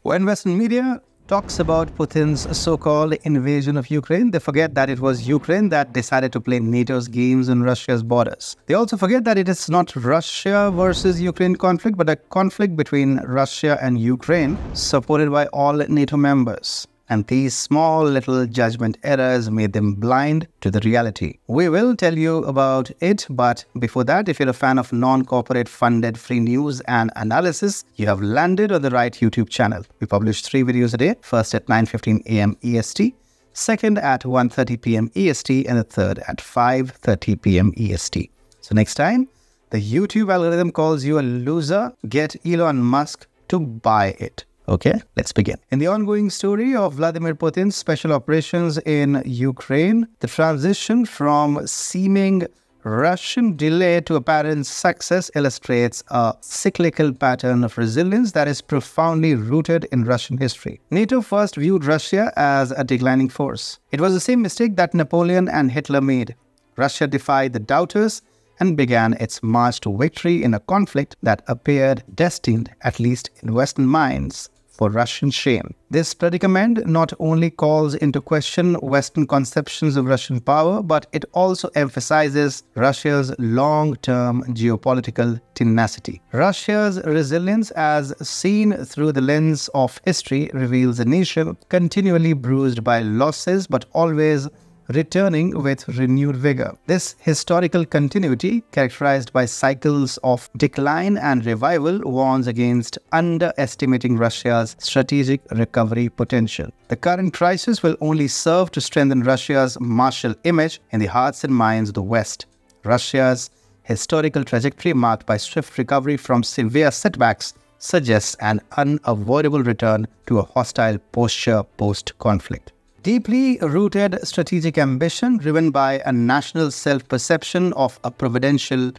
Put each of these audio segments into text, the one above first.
When Western media talks about Putin's so-called invasion of Ukraine, they forget that it was Ukraine that decided to play NATO's games on Russia's borders. They also forget that it is not Russia versus Ukraine conflict, but a conflict between Russia and Ukraine, supported by all NATO members. And these small little judgment errors made them blind to the reality. We will tell you about it, but before that, if you're a fan of non-corporate funded free news and analysis, you have landed on the right YouTube channel. We publish 3 videos a day, first at 9:15 a.m. EST, second at 1:30 p.m. EST, and the third at 5:30 p.m. EST. So next time, the YouTube algorithm calls you a loser, get Elon Musk to buy it. Okay, let's begin. In the ongoing story of Vladimir Putin's special operations in Ukraine, the transition from seeming Russian delay to apparent success illustrates a cyclical pattern of resilience that is profoundly rooted in Russian history. NATO first viewed Russia as a declining force. It was the same mistake that Napoleon and Hitler made. Russia defied the doubters and began its march to victory in a conflict that appeared destined, at least in Western minds, for Russian shame. This predicament not only calls into question Western conceptions of Russian power, but it also emphasizes Russia's long-term geopolitical tenacity. Russia's resilience, as seen through the lens of history, reveals a nation continually bruised by losses, but always returning with renewed vigor. This historical continuity, characterized by cycles of decline and revival, warns against underestimating Russia's strategic recovery potential. The current crisis will only serve to strengthen Russia's martial image in the hearts and minds of the West. Russia's historical trajectory, marked by swift recovery from severe setbacks, suggests an unavoidable return to a hostile posture post-conflict. Deeply rooted strategic ambition driven by a national self-perception of a providential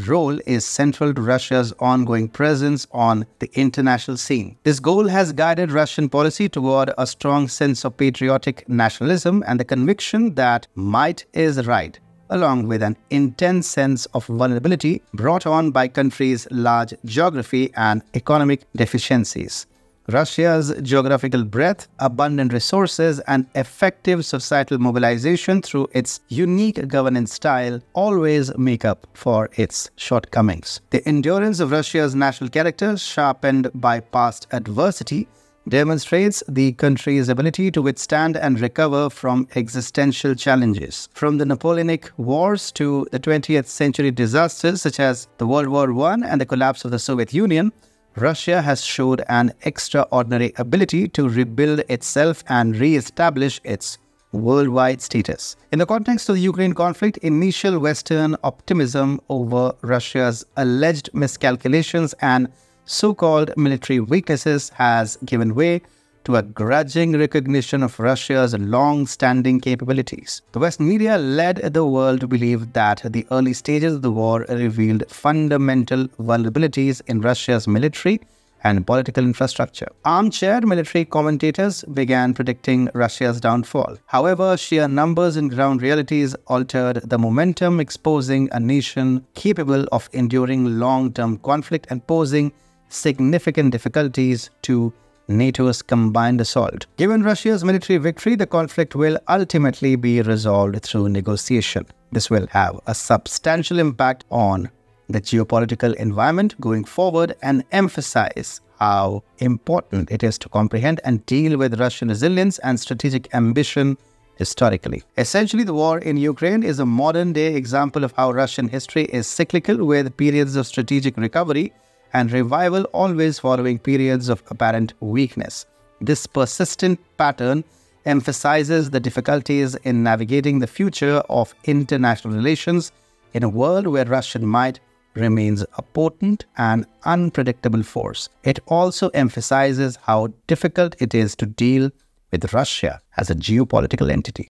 role is central to Russia's ongoing presence on the international scene. This goal has guided Russian policy toward a strong sense of patriotic nationalism and the conviction that might is right, along with an intense sense of vulnerability brought on by country's large geography and economic deficiencies. Russia's geographical breadth, abundant resources, and effective societal mobilization through its unique governance style always make up for its shortcomings. The endurance of Russia's national character, sharpened by past adversity, demonstrates the country's ability to withstand and recover from existential challenges. From the Napoleonic Wars to the 20th century disasters such as the World War I and the collapse of the Soviet Union, Russia has showed an extraordinary ability to rebuild itself and re-establish its worldwide status. In the context of the Ukraine conflict, initial Western optimism over Russia's alleged miscalculations and so-called military weaknesses has given way to a grudging recognition of Russia's long-standing capabilities. The Western media led the world to believe that the early stages of the war revealed fundamental vulnerabilities in Russia's military and political infrastructure. Armchair military commentators began predicting Russia's downfall. However, sheer numbers and ground realities altered the momentum, exposing a nation capable of enduring long-term conflict and posing significant difficulties to NATO's combined assault. Given Russia's military victory, the conflict will ultimately be resolved through negotiation. This will have a substantial impact on the geopolitical environment going forward and emphasize how important it is to comprehend and deal with Russian resilience and strategic ambition historically. Essentially, the war in Ukraine is a modern-day example of how Russian history is cyclical, with periods of strategic recovery and revival always following periods of apparent weakness. This persistent pattern emphasizes the difficulties in navigating the future of international relations in a world where Russian might remains a potent and unpredictable force. It also emphasizes how difficult it is to deal with Russia as a geopolitical entity.